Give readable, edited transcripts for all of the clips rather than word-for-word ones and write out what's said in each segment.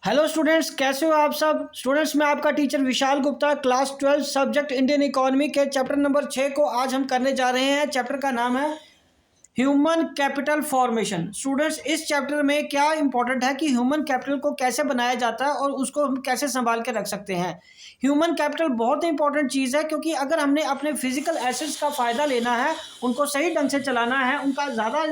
Hello students, कैसे हो आप सब। स्टूडेंट्स, मैं आपका teacher Vishal Gupta, class 12 subject Indian economy के चैप्टर नंबर 6 को आज हम करने जा रहे हैं। चैप्टर का नाम है ह्यूमन कैपिटल फॉर्मेशन। स्टूडेंट्स, इस चैप्टर में क्या इंपॉर्टेंट है कि ह्यूमन कैपिटल को कैसे बनाया जाता है और उसको हम कैसे संभाल के रख सकते हैं। ह्यूमन कैपिटल बहुत इंपॉर्टेंट चीज़ है, क्योंकि अगर हमने अपने फिजिकल एसेट्स का फ़ायदा लेना है, उनको सही ढंग से चलाना है, उनका ज़्यादा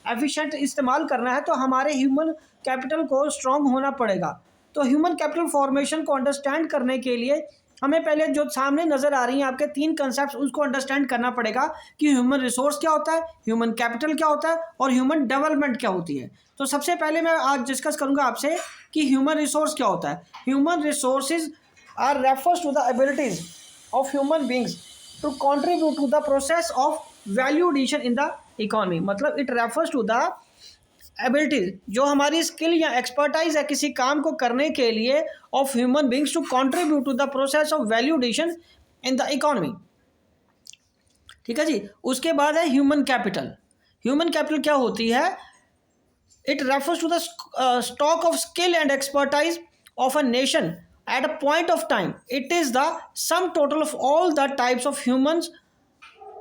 एफिशिएंट इस्तेमाल करना है, तो हमारे ह्यूमन कैपिटल को स्ट्रॉन्ग होना पड़ेगा। तो ह्यूमन कैपिटल फॉर्मेशन को अंडरस्टैंड करने के लिए हमें पहले जो सामने नज़र आ रही हैं आपके तीन कंसेप्ट, उसको अंडरस्टैंड करना पड़ेगा कि ह्यूमन रिसोर्स क्या होता है, ह्यूमन कैपिटल क्या होता है और ह्यूमन डेवलपमेंट क्या होती है। तो सबसे पहले मैं आज डिस्कस करूंगा आपसे कि ह्यूमन रिसोर्स क्या होता है। Human resources are refers to the abilities of human beings to contribute to the process of value addition in the economy. मतलब it refers to the abilities, जो हमारी स्किल या एक्सपर्टाइज है किसी काम को करने के लिए, of human beings to contribute to the process of value addition in the economy. ठीक है जी। उसके बाद है ह्यूमन कैपिटल। ह्यूमन कैपिटल क्या होती है? It refers to the stock of skill and expertise of a nation at a point of time. It is the sum total of all the types of humans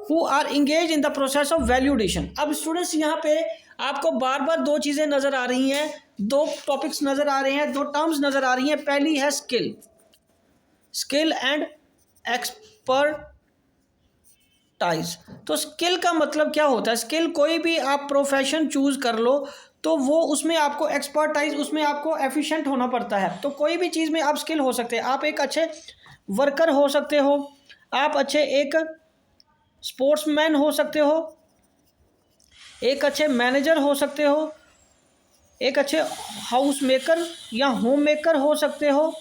who are engage in the process of value addition. अब students, यहाँ पे आपको बार बार दो चीज़ें नज़र आ रही हैं, दो टॉपिक्स नज़र आ रहे हैं, दो टर्म्स नज़र आ रही हैं। पहली है स्किल, स्किल एंड एक्सपर्टाइज। तो स्किल का मतलब क्या होता है? स्किल कोई भी आप प्रोफेशन चूज कर लो तो वो उसमें आपको एक्सपर्टाइज, उसमें आपको एफिशिएंट होना पड़ता है। तो कोई भी चीज़ में आप स्किल हो सकते हैं। आप एक अच्छे वर्कर हो सकते हो, आप अच्छे एक स्पोर्ट्समैन हो सकते हो, एक अच्छे मैनेजर हो सकते हो, एक अच्छे हाउस मेकर या होम मेकर हो सकते हो।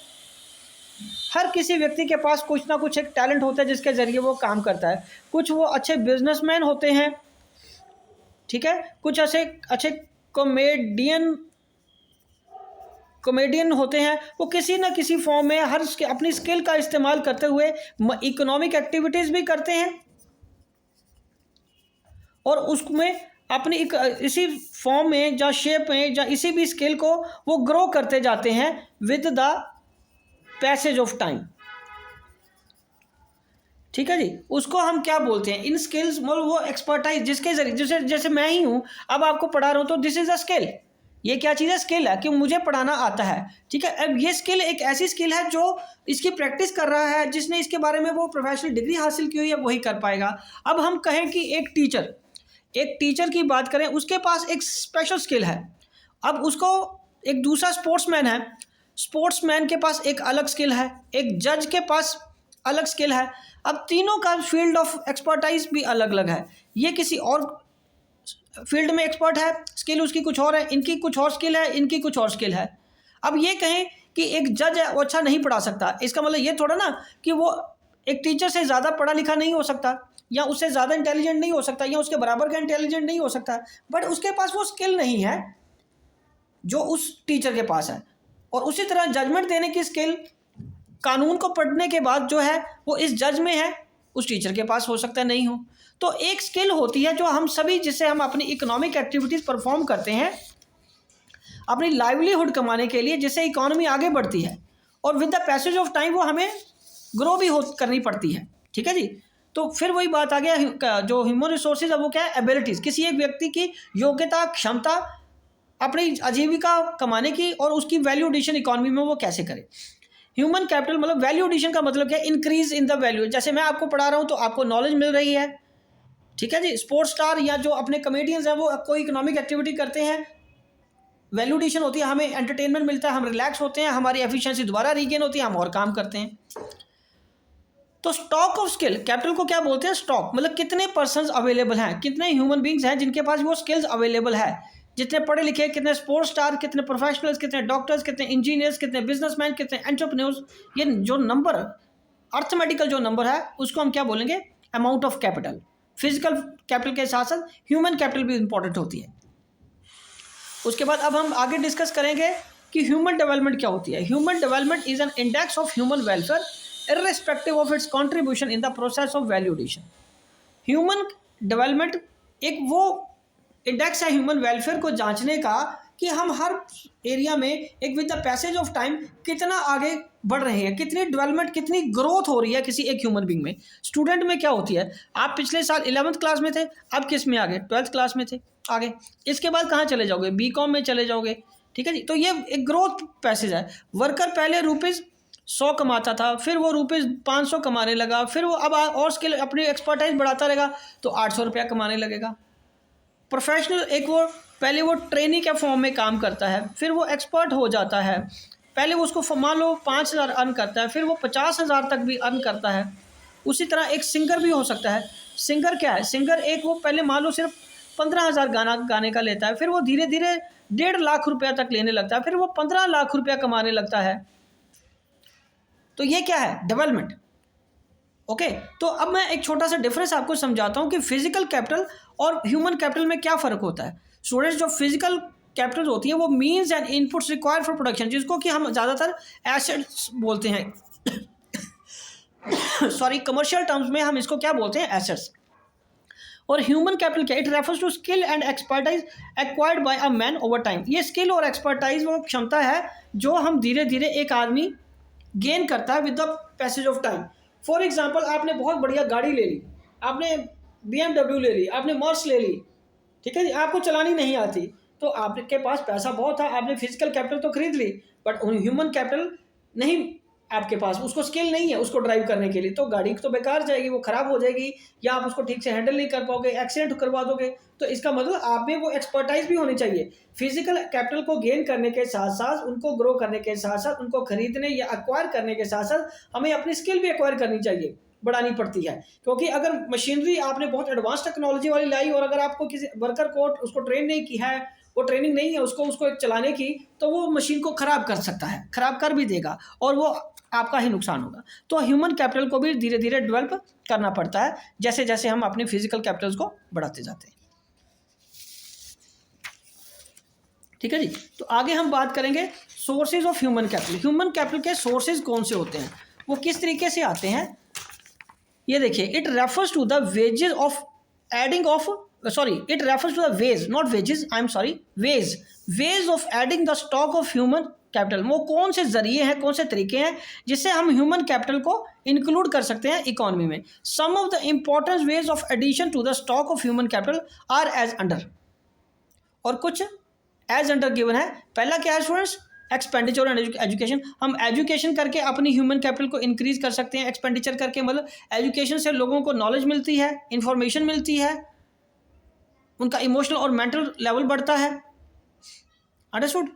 हर किसी व्यक्ति के पास कुछ ना कुछ एक टैलेंट होता है जिसके ज़रिए वो काम करता है। कुछ वो अच्छे बिजनेसमैन होते हैं, ठीक है, कुछ ऐसे अच्छे कॉमेडियन होते हैं। वो किसी ना किसी फॉर्म में हर अपनी स्किल का इस्तेमाल करते हुए इकोनॉमिक एक्टिविटीज़ भी करते हैं और उसमें अपनी इसी फॉर्म में या शेप में या इसी भी स्किल को वो ग्रो करते जाते हैं with the passage of time. ठीक है जी। उसको हम क्या बोलते हैं? इन स्किल्स, मतलब वो एक्सपर्टाइज जिसके जरिए, जैसे मैं ही हूँ, अब आपको पढ़ा रहा हूँ, तो दिस इज अ स्किल। ये क्या चीज़ है? स्किल है कि मुझे पढ़ाना आता है। ठीक है। अब ये स्किल एक ऐसी स्किल है जो इसकी प्रैक्टिस कर रहा है, जिसने इसके बारे में वो प्रोफेशनल डिग्री हासिल की हुई है, वही कर पाएगा। अब हम कहें कि एक टीचर की बात करें, उसके पास एक स्पेशल स्किल है। अब उसको एक दूसरा स्पोर्ट्समैन है, स्पोर्ट्समैन के पास एक अलग स्किल है, एक जज के पास अलग स्किल है। अब तीनों का फील्ड ऑफ एक्सपर्टाइज भी अलग अलग है। ये किसी और फील्ड में एक्सपर्ट है, स्किल उसकी कुछ और है, इनकी कुछ और स्किल है, इनकी कुछ और स्किल है। अब ये कहें कि एक जज है, वो अच्छा नहीं पढ़ा सकता, इसका मतलब ये थोड़ा ना कि वो एक टीचर से ज़्यादा पढ़ा लिखा नहीं हो सकता, या उससे ज़्यादा इंटेलिजेंट नहीं हो सकता, या उसके बराबर का इंटेलिजेंट नहीं हो सकता, बट उसके पास वो स्किल नहीं है जो उस टीचर के पास है। और उसी तरह जजमेंट देने की स्किल कानून को पढ़ने के बाद जो है वो इस जज में है, उस टीचर के पास हो सकता है नहीं हो। तो एक स्किल होती है जो हम सभी, जिससे हम अपनी इकोनॉमिक एक्टिविटीज़ परफॉर्म करते हैं अपनी लाइवलीहुड कमाने के लिए, जिससे इकोनॉमी आगे बढ़ती है और with the passage of time वो हमें ग्रो भी करनी पड़ती है। ठीक है जी। तो फिर वही बात आ गया, जो ह्यूमन रिसोर्सेज है वो क्या है? एबिलिटीज़, किसी एक व्यक्ति की योग्यता, क्षमता अपनी आजीविका कमाने की, और उसकी वैल्यू एडिशन इकोनॉमी में वो कैसे करे। ह्यूमन कैपिटल मतलब वैल्यू एडिशन का मतलब क्या है? Increase in the value. जैसे मैं आपको पढ़ा रहा हूँ तो आपको नॉलेज मिल रही है, ठीक है जी। स्पोर्ट्स स्टार या जो अपने कॉमेडियंस हैं वो कोई इकोनॉमिक एक्टिविटी करते हैं, वैल्यू एडिशन होती है, हमें एंटरटेनमेंट मिलता है, हम रिलैक्स होते हैं, हमारी एफिशिएंसी दोबारा रीगेन होती है, हम और काम करते हैं। तो स्टॉक ऑफ स्किल, कैपिटल को क्या बोलते हैं? स्टॉक, मतलब कितने पर्सन्स अवेलेबल हैं, कितने ह्यूमन बींग्स हैं जिनके पास वो स्किल्स अवेलेबल है, जितने पढ़े लिखे, कितने स्पोर्ट्स स्टार, कितने प्रोफेशनल्स, कितने डॉक्टर्स, कितने इंजीनियर्स, कितने बिजनेसमैन, कितने एंटरप्रेन्योर्स। ये जो नंबर, अर्थमेटिकल जो नंबर है, उसको हम क्या बोलेंगे? Amount of capital. Physical capital के साथ साथ ह्यूमन कैपिटल भी इंपॉर्टेंट होती है। उसके बाद अब हम आगे डिस्कस करेंगे कि ह्यूमन डेवलपमेंट क्या होती है। Human development is an index of human welfare irrespective of its contribution in the process of value addition। Human development एक वो इंडेक्स है ह्यूमन वेलफेयर को जांचने का कि हम हर एरिया में एक with the passage of time कितना आगे बढ़ रहे हैं, कितनी डेवलपमेंट, कितनी ग्रोथ हो रही है किसी एक ह्यूमन बीइंग में। स्टूडेंट में क्या होती है, आप पिछले साल 11th क्लास में थे, अब किस में आ गए, 12th क्लास में थे आगे, इसके बाद कहाँ चले जाओगे, बीकॉम में चले जाओगे, ठीक है जी। तो ये एक ग्रोथ पैसेज है। वर्कर पहले ₹100 कमाता था, फिर वो ₹500 कमाने लगा, फिर वो अब और स्किल अपनी एक्सपर्टाइज बढ़ाता रहेगा तो ₹800 कमाने लगेगा। प्रोफेशनल एक वो पहले वो ट्रेनी के फॉर्म में काम करता है, फिर वो एक्सपर्ट हो जाता है, पहले वो उसको मान लो 5,000 अर्न करता है, फिर वो 50,000 तक भी अर्न करता है। उसी तरह एक सिंगर भी हो सकता है। सिंगर क्या है, सिंगर एक वो पहले मान लो सिर्फ 15,000 गाने का लेता है, फिर वो धीरे धीरे 1.5 लाख रुपया तक लेने लगता है, फिर वो 15 लाख रुपया कमाने लगता है। तो ये क्या है, डेवलपमेंट। ओके, तो अब मैं एक छोटा सा डिफरेंस आपको समझाता हूँ कि फिजिकल कैपिटल और ह्यूमन कैपिटल में क्या फ़र्क होता है। स्टूडेंट्स, जो फिजिकल कैपिटल होती है वो means and inputs required for production, जिसको कि हम ज़्यादातर एसेट्स बोलते हैं सॉरी, कमर्शियल टर्म्स में हम इसको क्या बोलते हैं, एसेट्स। और ह्यूमन कैपिटल क्या, it refers to skill and expertise acquired by a man over time. ये स्किल और एक्सपर्टाइज वो क्षमता है जो हम धीरे धीरे एक आदमी गेन करता है with the passage of time. For example, आपने बहुत बढ़िया गाड़ी ले ली, आपने BMW ले ली, आपने मर्स ले ली, ठीक है जी, आपको चलानी नहीं आती, तो आपके पास पैसा बहुत था, आपने फिजिकल कैपिटल तो खरीद ली, बट ह्यूमन कैपिटल नहीं आपके पास, उसको स्किल नहीं है उसको ड्राइव करने के लिए, तो गाड़ी तो बेकार जाएगी, वो ख़राब हो जाएगी, या आप उसको ठीक से हैंडल नहीं कर पाओगे, एक्सीडेंट करवा दोगे। तो इसका मतलब आप में वो एक्सपर्टाइज भी होनी चाहिए। फिजिकल कैपिटल को गेन करने के साथ साथ, उनको ग्रो करने के साथ साथ, उनको खरीदने या एक्वायर करने के साथ साथ हमें अपनी स्किल भी एक्वायर करनी चाहिए, बढ़ानी पड़ती है। क्योंकि अगर मशीनरी आपने बहुत एडवांस टेक्नोलॉजी वाली लाई और अगर आपको किसी वर्कर को उसको ट्रेन नहीं की है, वो ट्रेनिंग नहीं है उसको चलाने की, तो वो मशीन को ख़राब कर सकता है, ख़राब कर भी देगा और वो आपका ही नुकसान होगा। तो ह्यूमन कैपिटल को भी धीरे धीरे डेवलप करना पड़ता है जैसे जैसे हम अपने फिजिकल कैपिटल्स को बढ़ाते जाते हैं, ठीक है जी। तो आगे हम बात करेंगे sources of human capital. Human capital के सोर्सेज कौन से होते हैं, वो किस तरीके से आते हैं, ये देखिए। It refers to the wages of adding of it refers to the ways, not wages, I'm sorry, ways of adding the stock of human capital। वो कौन से जरिए हैं, कौन से तरीके हैं जिससे हम ह्यूमन कैपिटल को इंक्लूड कर सकते हैं इकोनॉमी में। Some of the important ways of addition to the stock of human capital are as under, और कुछ एज अंडर गिवन है। पहला क्या है स्टूडेंट्स, एक्सपेंडिचर एंड एजुकेशन। हम एजुकेशन करके अपनी ह्यूमन कैपिटल को इंक्रीज कर सकते हैं। एक्सपेंडिचर करके मतलब एजुकेशन से लोगों को नॉलेज मिलती है, इंफॉर्मेशन मिलती है, उनका इमोशनल और मेंटल लेवल बढ़ता है, अंडरस्टूड।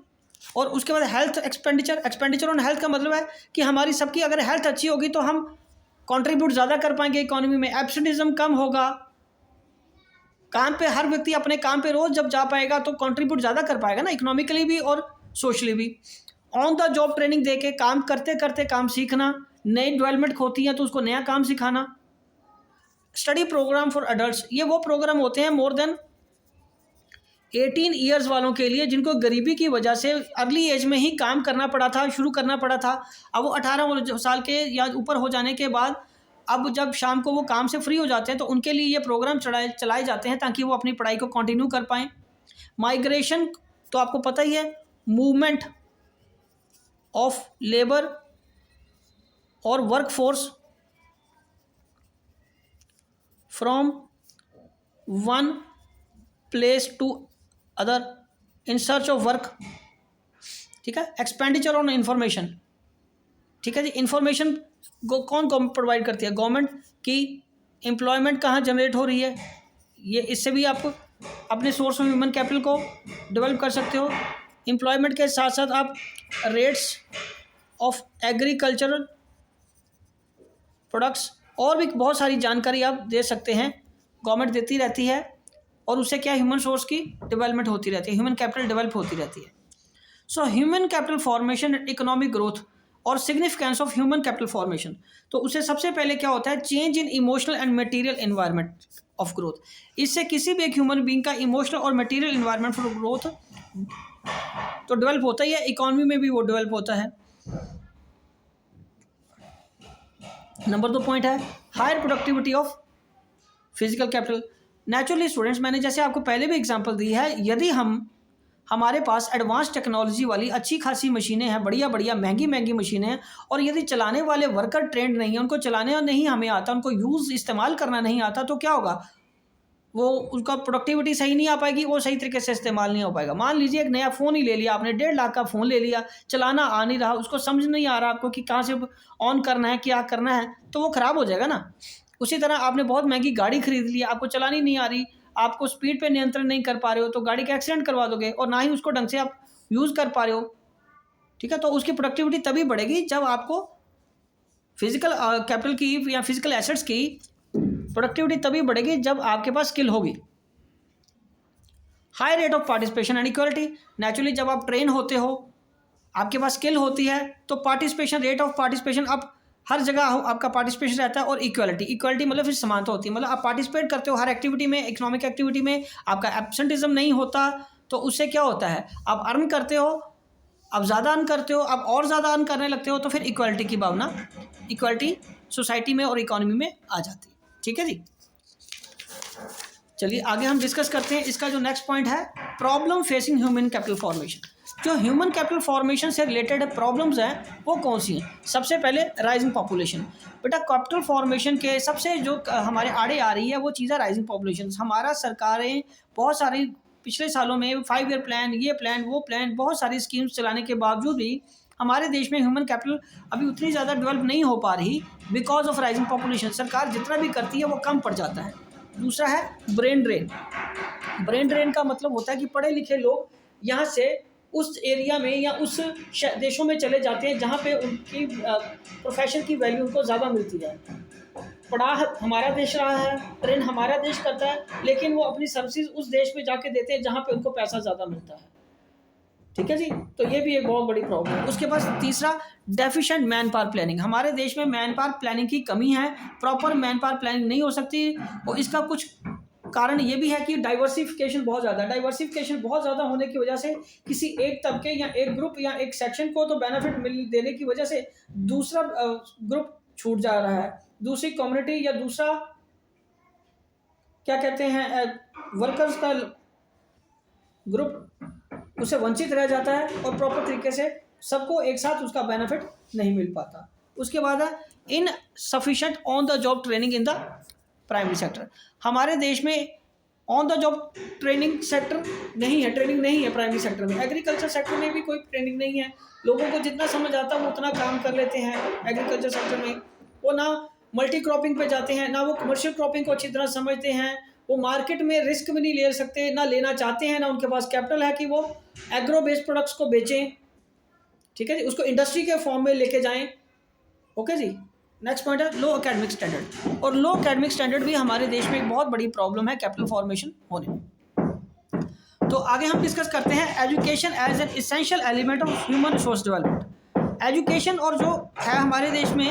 और उसके बाद हेल्थ एक्सपेंडिचर ऑन हेल्थ का मतलब है कि हमारी सबकी अगर हेल्थ अच्छी होगी तो हम कंट्रीब्यूट ज़्यादा कर पाएंगे इकोनॉमी में, एब्सेंटिज्म कम होगा, काम पे हर व्यक्ति अपने काम पे रोज़ जब जा पाएगा तो कंट्रीब्यूट ज़्यादा कर पाएगा ना, इकोनॉमिकली भी और सोशली भी। ऑन द जॉब ट्रेनिंग दे के काम करते करते काम सीखना, नई डेवलपमेंट होती है तो उसको नया काम सिखाना। स्टडी प्रोग्राम फॉर अडल्ट्स, ये वो प्रोग्राम होते हैं मोर देन 18 ईयर्स वालों के लिए जिनको गरीबी की वजह से अर्ली एज में ही काम करना पड़ा था, शुरू करना पड़ा था। अब वो 18 साल के या ऊपर हो जाने के बाद अब जब शाम को वो काम से फ्री हो जाते हैं तो उनके लिए ये प्रोग्राम चलाए जाते हैं ताकि वो अपनी पढ़ाई को कंटिन्यू कर पाएँ। माइग्रेशन तो आपको पता ही है, मूवमेंट ऑफ लेबर और workforce from one place to other in search of work, ठीक है। एक्सपेंडिचर ऑन इंफॉर्मेशन, ठीक है जी। इंफॉर्मेशन को कौन प्रोवाइड करती है, गवर्नमेंट की। एम्प्लॉयमेंट कहाँ जनरेट हो रही है, ये इससे भी आप अपने सोर्स ऑफ ह्यूमन कैपिटल को डेवलप कर सकते हो। एम्प्लॉयमेंट के साथ साथ आप रेट्स ऑफ एग्रीकल्चरल प्रोडक्ट्स और भी बहुत सारी जानकारी आप दे सकते हैं, गवर्नमेंट देती रहती है और उससे क्या ह्यूमन सोर्स की डेवलपमेंट होती रहती है, ह्यूमन कैपिटल डेवलप होती रहती है। So human capital formation and economic growth और significance of human capital formation. तो उससे सबसे पहले क्या होता है, change in emotional and material environment of growth. इससे किसी भी एक ह्यूमन बीइंग का इमोशनल और मटेरियल एनवायरनमेंट फॉर ग्रोथ तो डेवलप होता ही है, इकोनॉमी में भी वो डेवलप होता है। नंबर 2 पॉइंट है higher productivity of physical capital. Naturally students, मैंने जैसे आपको पहले भी एग्जांपल दी है, यदि हम हमारे पास एडवांस टेक्नोलॉजी वाली अच्छी खासी मशीनें हैं, बढ़िया बढ़िया महंगी महंगी मशीनें हैं, और यदि चलाने वाले वर्कर ट्रेंड नहीं है, उनको चलाने नहीं हमें आता, उनको यूज़ इस्तेमाल करना नहीं आता, तो क्या होगा, वो उसका प्रोडक्टिविटी सही नहीं आ पाएगी, वो सही तरीके से इस्तेमाल नहीं हो पाएगा। मान लीजिए एक नया फ़ोन ही ले लिया आपने, 1.5 लाख का फ़ोन ले लिया, चलाना आ नहीं रहा, उसको समझ नहीं आ रहा आपको कि कहाँ से ऑन करना है, क्या करना है, तो वो ख़राब हो जाएगा ना। उसी तरह आपने बहुत महंगी गाड़ी खरीद ली, आपको चलानी नहीं आ रही, आपको स्पीड पे नियंत्रण नहीं कर पा रहे हो, तो गाड़ी का एक्सीडेंट करवा दोगे, और ना ही उसको ढंग से आप यूज़ कर पा रहे हो, ठीक है। तो उसकी प्रोडक्टिविटी तभी बढ़ेगी जब आपको फिजिकल कैपिटल की या फिजिकल एसेट्स की प्रोडक्टिविटी तभी बढ़ेगी जब आपके पास स्किल होगी। High rate of participation and equality, naturally जब आप ट्रेन होते हो, आपके पास स्किल होती है, तो पार्टिसिपेशन, रेट ऑफ पार्टिसिपेशन अब हर जगह आपका पार्टिसिपेशन रहता है। और इक्वलिटी मतलब फिर समानता होती है, मतलब आप पार्टिसिपेट करते हो हर एक्टिविटी में, इकोनॉमिक एक्टिविटी में, आपका एब्सेंटिज्म नहीं होता, तो उससे क्या होता है, आप अर्न करते हो, आप ज़्यादा अर्न करते हो, आप और ज़्यादा अर्न करने लगते हो, तो फिर इक्वलिटी की भावना, इक्वलिटी सोसाइटी में और इकोनॉमी में आ जाती है, ठीक है जी। चलिए आगे हम डिस्कस करते हैं। इसका जो नेक्स्ट पॉइंट है, problem facing human capital formation. जो ह्यूमन कैपिटल फॉर्मेशन से रिलेटेड प्रॉब्लम्स हैं वो कौन सी हैं? सबसे पहले राइजिंग पॉपुलेशन। बेटा कैपिटल फॉर्मेशन के सबसे जो हमारे आड़े आ रही है वो चीज़ है राइजिंग पॉपुलेशन। हमारा सरकारें बहुत सारी पिछले सालों में 5 ईयर प्लान, ये प्लान, वो प्लान, बहुत सारी स्कीम्स चलाने के बावजूद भी हमारे देश में ह्यूमन कैपिटल अभी उतनी ज़्यादा डेवलप नहीं हो पा रही बिकॉज ऑफ राइजिंग पॉपुलेशन। सरकार जितना भी करती है वो कम पड़ जाता है। दूसरा है ब्रेन ड्रेन। ब्रेन ड्रेन का मतलब होता है कि पढ़े लिखे लोग यहाँ से उस एरिया में या उस देशों में चले जाते हैं जहाँ पे उनकी प्रोफेशन की वैल्यू उनको ज़्यादा मिलती है। पढ़ा हमारा देश रहा है, ट्रेन हमारा देश करता है, लेकिन वो अपनी सर्विसेज उस देश में जाके देते हैं जहाँ पे उनको पैसा ज़्यादा मिलता है, ठीक है जी। तो ये भी एक बहुत बड़ी प्रॉब्लम है। उसके बाद तीसरा, डेफिशिएंट मैन पावर प्लानिंग। हमारे देश में मैन पावर प्लानिंग की कमी है, प्रॉपर मैन पावर प्लानिंग नहीं हो सकती। और इसका कुछ कारण ये भी है कि डाइवर्सिफिकेशन बहुत ज़्यादा होने की वजह से किसी एक तबके या एक ग्रुप या एक सेक्शन को तो बेनिफिट मिल देने की वजह से दूसरा ग्रुप छूट जा रहा है, दूसरी कम्युनिटी या दूसरा क्या कहते हैं वर्कर्स का ग्रुप उससे वंचित रह जाता है और प्रॉपर तरीके से सबको एक साथ उसका बेनिफिट नहीं मिल पाता। उसके बाद है insufficient on the job training in the primary sector. हमारे देश में on the job training sector नहीं है, ट्रेनिंग नहीं है प्राइमरी सेक्टर में। एग्रीकल्चर सेक्टर में भी कोई ट्रेनिंग नहीं है। लोगों को जितना समझ आता है वो उतना काम कर लेते हैं एग्रीकल्चर सेक्टर में। वो ना मल्टी क्रॉपिंग पे जाते हैं, ना वो कमर्शियल क्रॉपिंग को अच्छी तरह समझते हैं। वो मार्केट में रिस्क भी नहीं ले सकते, ना लेना चाहते हैं, ना उनके पास कैपिटल है कि वो एग्रो बेस्ड प्रोडक्ट्स को बेचें, ठीक है जी, उसको इंडस्ट्री के फॉर्म में लेके जाएं। ओके जी। नेक्स्ट पॉइंट है लो एकेडमिक स्टैंडर्ड। और लो एकेडमिक स्टैंडर्ड भी हमारे देश में एक बहुत बड़ी प्रॉब्लम है कैपिटल फॉर्मेशन होने में। तो आगे हम डिस्कस करते हैं education as an essential element of human resource development. Education और जो है हमारे देश में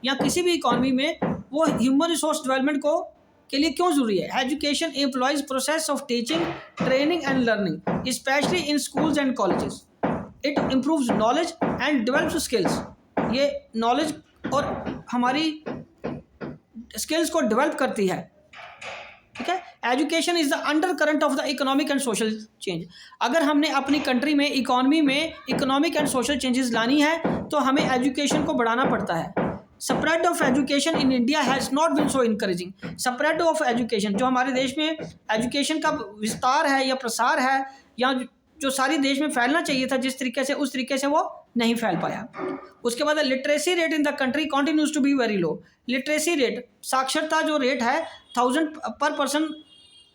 या किसी भी इकॉनमी में वो ह्यूमन रिसोर्स डेवलपमेंट को के लिए क्यों जरूरी है? Education employees process of teaching, training and learning specially in schools and colleges. It improves knowledge and develops skills. ये नॉलेज और हमारी स्किल्स को डेवलप करती है, ठीक है। Education is the under current of the economic and social change. अगर हमने अपनी कंट्री में इकोनॉमी में इकोनॉमिक एंड सोशल चेंजेस लानी है तो हमें एजुकेशन को बढ़ाना पड़ता है। Spread of education in India has not been so encouraging. Spread of education, जो हमारे देश में एजुकेशन का विस्तार है या प्रसार है या जो सारी देश में फैलना चाहिए था जिस तरीके से, उस तरीके से वो नहीं फैल पाया। उसके बाद literacy rate in the country continues to be very low. Literacy rate, साक्षरता जो रेट है 1000 पर पर्सन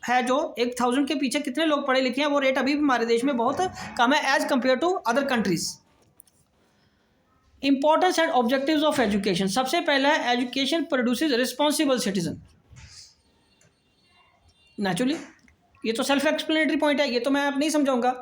है, जो 1000 के पीछे कितने लोग पढ़े लिखे हैं, वो रेट अभी भी हमारे देश में बहुत कम है as compare to other countries. Importance and objectives of education. सबसे पहला है education produces responsible citizen. Naturally ये तो सेल्फ एक्सप्लेनेटरी पॉइंट है, ये तो मैं आप नहीं समझाऊंगा।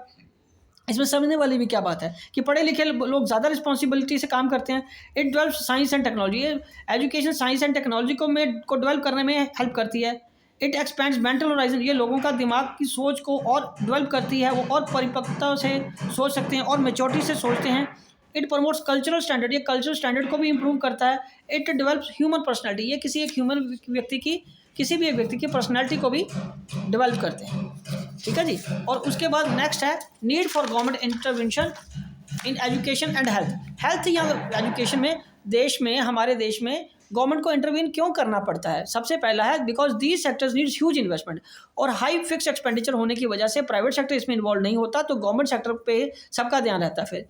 इसमें समझने वाली भी क्या बात है कि पढ़े लिखे लोग ज़्यादा रिस्पॉन्सिबिलिटी से काम करते हैं। It develop science and technology. Education science and technology को डेवलप करने में हेल्प करती है। It expends mental horizon. ये लोगों का दिमाग की सोच को और डेवलप करती है, वो और परिपक्वता से सोच सकते हैं और मेच्योरिटी से सोचते हैं। It promotes cultural standard. ये कल्चरल स्टैंडर्ड को भी इम्प्रूव करता है। It develops human personality. ये किसी एक ह्यूमन व्यक्ति की किसी भी एक व्यक्ति की पर्सनैलिटी को भी डेवलप करते हैं, ठीक है जी। और उसके बाद नेक्स्ट है need for government intervention in education and health या एजुकेशन में हमारे देश में गवर्नमेंट को इंटरवीन क्यों करना पड़ता है। सबसे पहला है because these sectors needs huge investment, और हाई फिक्स एक्सपेंडिचर होने की वजह से प्राइवेट सेक्टर इसमें इन्वॉल्व नहीं होता, तो गवर्नमेंट सेक्टर पे सबका ध्यान रहता है। फिर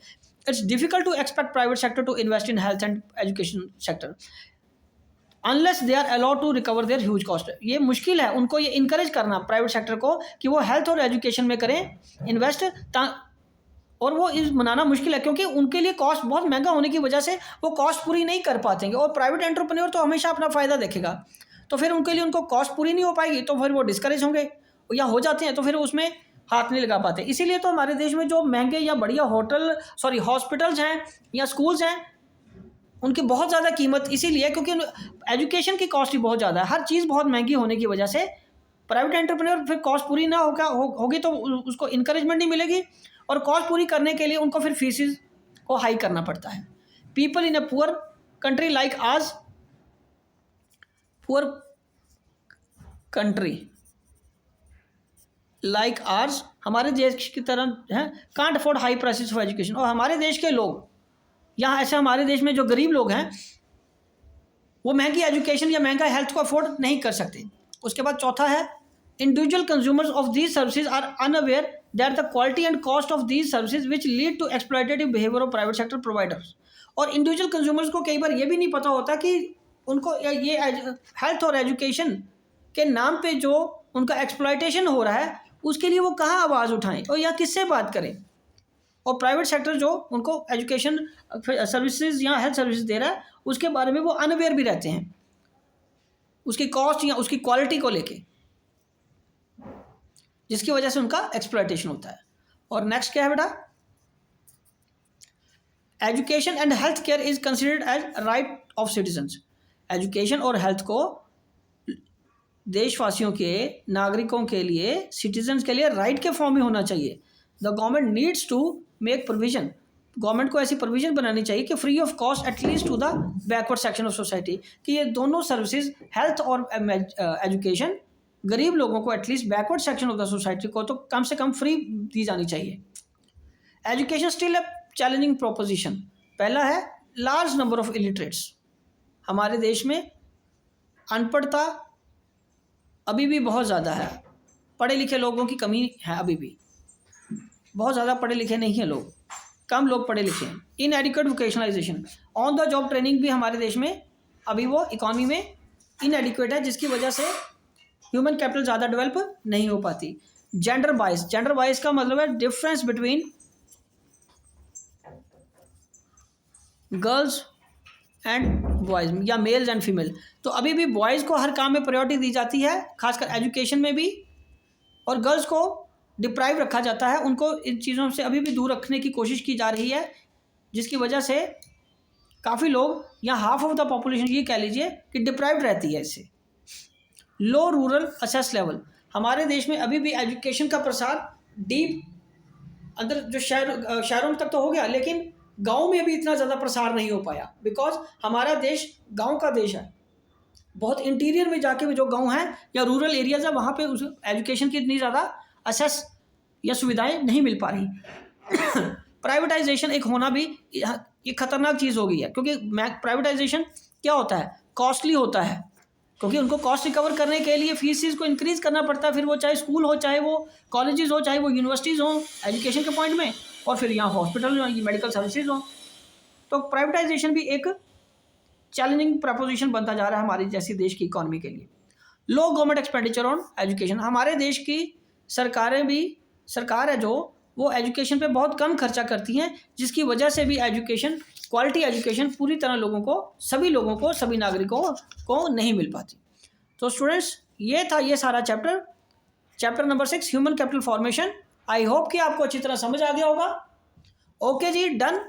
it's difficult to expect private sector to invest in health and education sector unless they are allowed to recover their huge cost. ये मुश्किल है उनको ये इनकरेज करना प्राइवेट सेक्टर को कि वो हेल्थ और एजुकेशन में करें इन्वेस्ट, और वो इस मनाना मुश्किल है क्योंकि उनके लिए कॉस्ट बहुत महंगा होने की वजह से वो कॉस्ट पूरी नहीं कर पातेंगे। और प्राइवेट एंटरप्रेन्योर तो हमेशा अपना फ़ायदा देखेगा, तो फिर उनके लिए उनको कॉस्ट पूरी नहीं हो पाएगी, तो फिर वो डिस्करेज होंगे या हो जाते हैं, तो फिर उसमें हाथ नहीं लगा पाते। इसीलिए तो हमारे देश में जो महंगे या बढ़िया हॉस्पिटल्स हैं या स्कूल्स हैं उनकी बहुत ज़्यादा कीमत इसीलिए क्योंकि एजुकेशन की कॉस्ट ही बहुत ज़्यादा है। हर चीज़ बहुत महंगी होने की वजह से प्राइवेट एंटरप्रेन्योर फिर कॉस्ट पूरी ना होगी तो उसको इंकरेजमेंट नहीं मिलेगी, और कॉस्ट पूरी करने के लिए उनको फिर फीसिस को हाई करना पड़ता है। People in a poor country like ours, poor country like ours, हमारे देश की तरह है, can't afford high prices for education. और हमारे देश के लोग यहाँ ऐसे हमारे देश में जो गरीब लोग हैं वो महंगी एजुकेशन या महंगा हेल्थ को अफोर्ड नहीं कर सकते। उसके बाद चौथा है individual consumers of these services are unaware that the quality and cost of these services which lead to exploitative behaviour of private sector providers. और इंडिविजुअल कंज्यूमर्स को कई बार ये भी नहीं पता होता कि उनको ये हेल्थ और एजुकेशन के नाम पे जो उनका एक्सप्लॉयटेशन हो रहा है उसके लिए वो कहाँ आवाज़ उठाएं और या किससे बात करें। और प्राइवेट सेक्टर जो उनको एजुकेशन सर्विसेज या हेल्थ सर्विसेज दे रहा है उसके बारे में वो अनअवेयर भी रहते हैं, उसकी कॉस्ट या उसकी क्वालिटी को लेके, जिसकी वजह से उनका एक्सप्लॉयटेशन होता है। और नेक्स्ट क्या है बेटा, education and health care is considered as right of citizens. Education और हेल्थ को देशवासियों के, नागरिकों के लिए, सिटीजन्स के लिए राइट के फॉर्म में होना चाहिए। The government needs to make provision, government को ऐसी प्रोविजन बनानी चाहिए कि free of cost at least to the backward section of society, कि ये दोनों सर्विसेज हेल्थ और एजुकेशन गरीब लोगों को at least backward section of the society को तो कम से कम फ्री दी जानी चाहिए। Education still a challenging proposition. पहला है लार्ज नंबर ऑफ इलिटरेट्स। हमारे देश में अनपढ़ता अभी भी बहुत ज़्यादा है, पढ़े लिखे लोगों की कमी है, अभी भी बहुत ज़्यादा पढ़े लिखे नहीं हैं लोग, कम लोग पढ़े लिखे हैं। इनएडिक्वेट vocationalisation, on the job training भी हमारे देश में अभी वो इकॉनमी में इनएडिक्वेट है, जिसकी वजह से ह्यूमन कैपिटल ज़्यादा डेवलप नहीं हो पाती। जेंडर बाइस, जेंडर बाइस का मतलब है difference between girls and boys या मेल्स एंड फीमेल। तो अभी भी बॉयज़ को हर काम में प्रायोरिटी दी जाती है, खासकर एजुकेशन में भी, और गर्ल्स को डिप्राइव रखा जाता है, उनको इन चीज़ों से अभी भी दूर रखने की कोशिश की जा रही है, जिसकी वजह से काफ़ी लोग या हाफ ऑफ द पॉपुलेशन ये कह लीजिए कि डिप्राइव्ड रहती है इससे। लो रूरल एक्सेस लेवल, हमारे देश में अभी भी एजुकेशन का प्रसार डीप अंदर जो शहरों तक तो हो गया, लेकिन गांव में भी इतना ज़्यादा प्रसार नहीं हो पाया, बिकॉज हमारा देश गांव का देश है। बहुत इंटीरियर में जाके भी जो गांव हैं या रूरल एरियाज है वहाँ पे उस एजुकेशन की इतनी ज़्यादा एक्सेस या सुविधाएं नहीं मिल पा रही। प्राइवेटाइजेशन एक होना भी ये खतरनाक चीज़ हो गई है, क्योंकि प्राइवेटाइजेशन क्या होता है, कॉस्टली होता है, क्योंकि उनको कॉस्ट रिकवर करने के लिए फीसिस को इंक्रीज़ करना पड़ता है, फिर वो चाहे स्कूल हो, चाहे वो कॉलेजेस हो, चाहे वो यूनिवर्सिटीज़ हों एजुकेशन के पॉइंट में, और फिर यहाँ हॉस्पिटल हो, मेडिकल सर्विसेज हों। तो प्राइवेटाइजेशन भी एक चैलेंजिंग प्रपोजिशन बनता जा रहा है हमारी जैसी देश की इकॉनमी के लिए। लो गवर्नमेंट एक्सपेंडिचर ऑन एजुकेशन, हमारे देश की सरकार है जो वो एजुकेशन पे बहुत कम खर्चा करती हैं, जिसकी वजह से भी एजुकेशन, क्वालिटी एजुकेशन पूरी तरह लोगों को, सभी नागरिकों को नहीं मिल पाती। तो स्टूडेंट्स, ये था ये सारा chapter number 6 human capital formation. I hope कि आपको अच्छी तरह समझ आ गया होगा। ओके जी, डन।